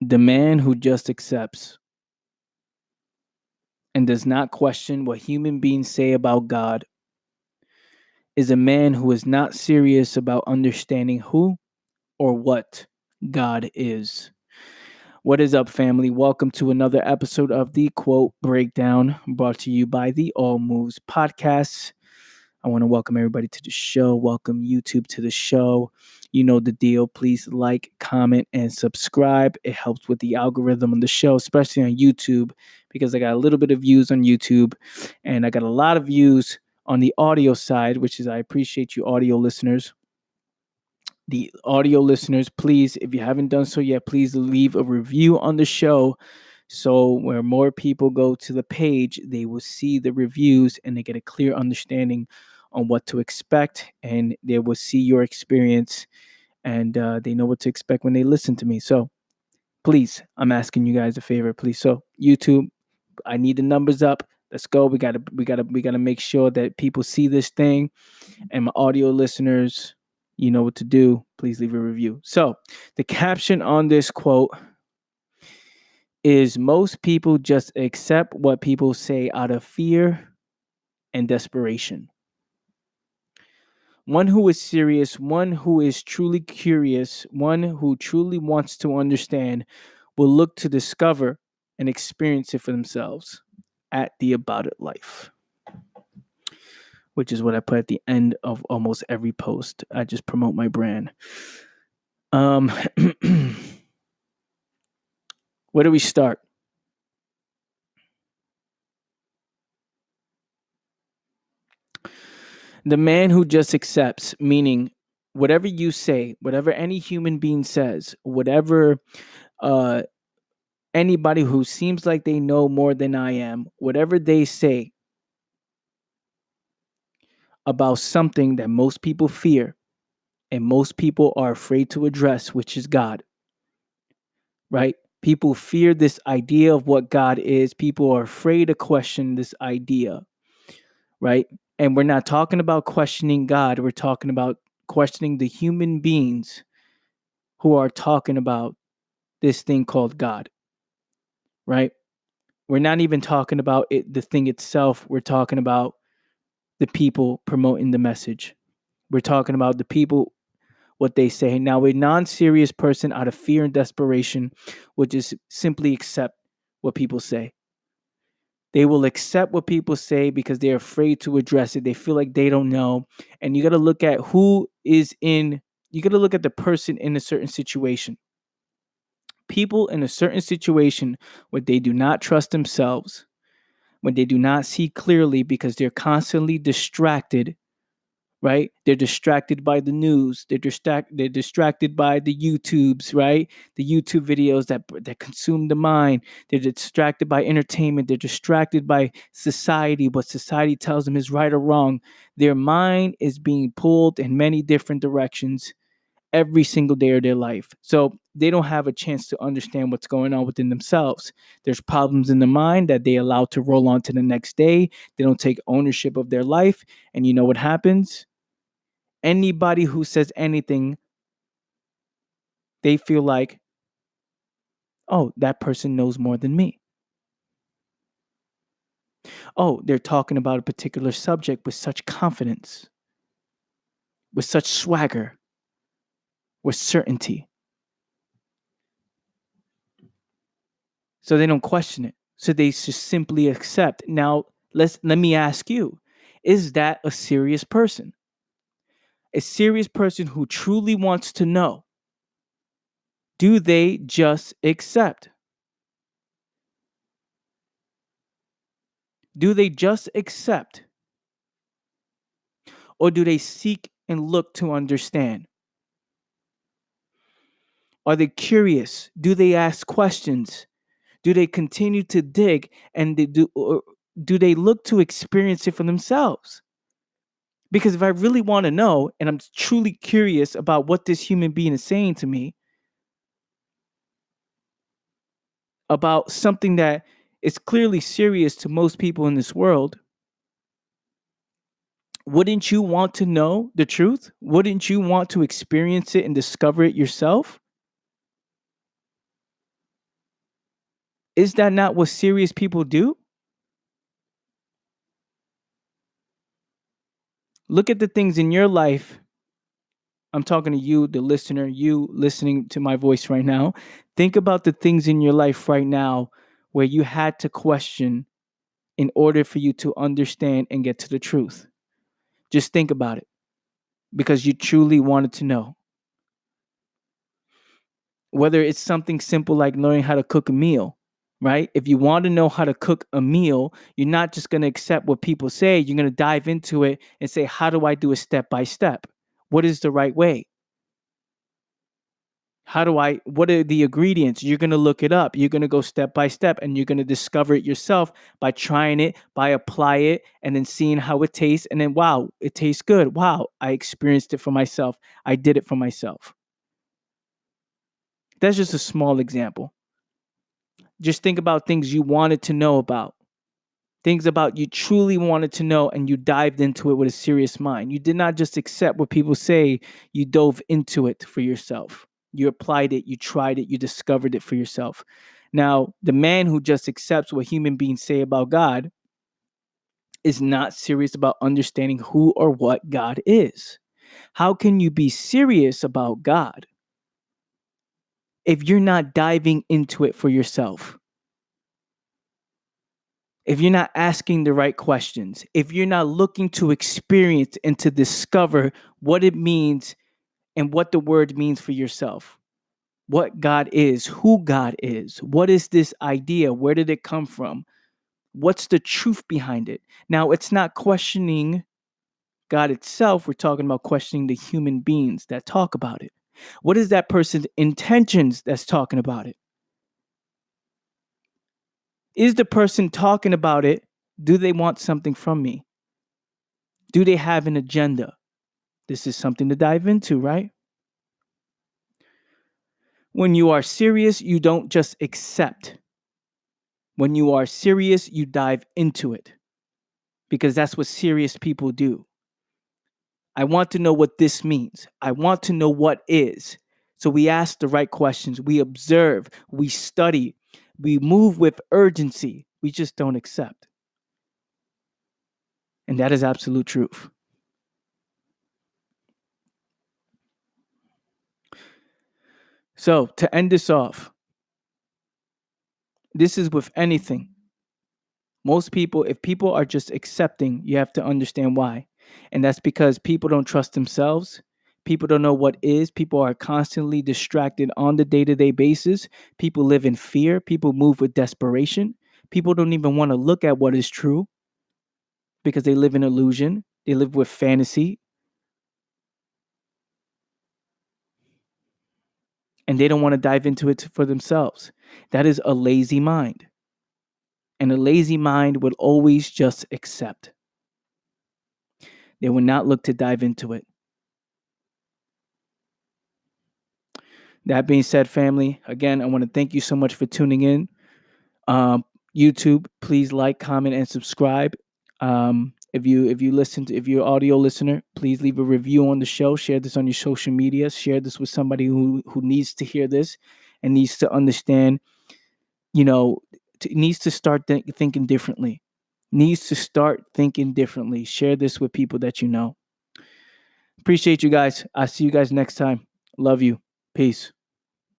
The man who just accepts and does not question what human beings say about God is a man who is not serious about understanding who or what God is. What is up, family? Welcome to another episode of the Quote Breakdown brought to you by the All Moves Podcast. I want to welcome everybody to the show. Welcome YouTube to the show. You know the deal. Please like, comment, and subscribe. It helps with the algorithm on the show, especially on YouTube, because I got a little bit of views on YouTube and I got a lot of views on the audio side, which is I appreciate you audio listeners. The audio listeners, please, if you haven't done so yet, please leave a review on the show. So where more people go to the page, they will see the reviews and they get a clear understanding on what to expect, and they will see your experience, and they know what to expect when they listen to me. So please, I'm asking you guys a favor, please. So YouTube, I need the numbers up. Let's go. We gotta make sure that people see this thing, and my audio listeners, you know what to do. Please leave a review. So the caption on this quote is: most people just accept what people say out of fear and desperation. One who is serious, one who is truly curious, one who truly wants to understand will look to discover and experience it for themselves at the About It life, which is what I put at the end of almost every post. I just promote my brand. Um, where do we start? The man who just accepts, meaning whatever you say, whatever any human being says, whatever uh, anybody who seems like they know more than I am, whatever they say about something that most people fear and most people are afraid to address, which is God, right? People fear this idea of what God is. People are afraid to question this idea, right? And we're not talking about questioning God. We're talking about questioning the human beings who are talking about this thing called God, right? We're not even talking about it, the thing itself. We're talking about the people promoting the message. We're talking about the people, what they say. Now, a non serious person out of fear and desperation would just simply accept what people say. They will accept what people say because they're afraid to address it. They feel like they don't know. And you got to look at you got to look at the person in a certain situation. People in a certain situation where they do not trust themselves, when they do not see clearly because they're constantly distracted, right? They're distracted by the news. They're distracted by the YouTubes, right? The YouTube videos that consume the mind. They're distracted by entertainment. They're distracted by society, what society tells them is right or wrong. Their mind is being pulled in many different directions every single day of their life. So they don't have a chance to understand what's going on within themselves. There's problems in the mind that they allow to roll on to the next day. They don't take ownership of their life. And you know what happens? Anybody who says anything, they feel like, oh, that person knows more than me. Oh, they're talking about a particular subject with such confidence, with such swagger, with certainty. So they don't question it. So they just simply accept. Now, let me ask you, is that a serious person? A serious person who truly wants to know? Do they just accept? Do they just accept? Or do they seek and look to understand? Are they curious? Do they ask questions? Do they continue to dig, and do they look to experience it for themselves? Because if I really want to know and I'm truly curious about what this human being is saying to me about something that is clearly serious to most people in this world, wouldn't you want to know the truth? Wouldn't you want to experience it and discover it yourself? Is that not what serious people do? Look at the things in your life. I'm talking to you, the listener, you listening to my voice right now. Think about the things in your life right now where you had to question in order for you to understand and get to the truth. Just think about it because you truly wanted to know. Whether it's something simple like learning how to cook a meal, right? If you want to know how to cook a meal, you're not just going to accept what people say. You're going to dive into it and say, how do I do it step by step? What is the right way? What are the ingredients? You're going to look it up. You're going to go step by step and you're going to discover it yourself by trying it, by apply it, and then seeing how it tastes. And then, wow, it tastes good. Wow, I experienced it for myself. I did it for myself. That's just a small example. Just think about things you wanted to know about, things about you truly wanted to know, and you dived into it with a serious mind. You did not just accept what people say, you dove into it for yourself. You applied it, you tried it, you discovered it for yourself. Now, the man who just accepts what human beings say about God is not serious about understanding who or what God is. How can you be serious about God if you're not diving into it for yourself? If you're not asking the right questions, if you're not looking to experience and to discover what it means and what the word means for yourself, what God is, who God is, what is this idea, where did it come from, what's the truth behind it. Now, it's not questioning God itself, we're talking about questioning the human beings that talk about it. What is that person's intentions that's talking about it? Is the person talking about it, do they want something from me? Do they have an agenda? This is something to dive into, right? When you are serious, you don't just accept. When you are serious, you dive into it because that's what serious people do. I want to know what this means. I want to know what is. So we ask the right questions. We observe. We study. We move with urgency. We just don't accept. And that is absolute truth. So to end this off, this is with anything. Most people, if people are just accepting, you have to understand why. And that's because people don't trust themselves. People don't know what is. People are constantly distracted on the day to day basis. People live in fear. People move with desperation. People don't even want to look at what is true because they live in illusion. They live with fantasy and they don't want to dive into it for themselves. That is a lazy mind. And a lazy mind will always just accept. They will not look to dive into it. That being said, family, again, I want to thank you so much for tuning in. YouTube, please like, comment, and subscribe. If you're an audio listener, please leave a review on the show. Share this on your social media. Share this with somebody who needs to hear this and needs to understand. Needs to start thinking differently. Needs to start thinking differently. Share this with people that you know. Appreciate you guys. I'll see you guys next time. Love you. Peace.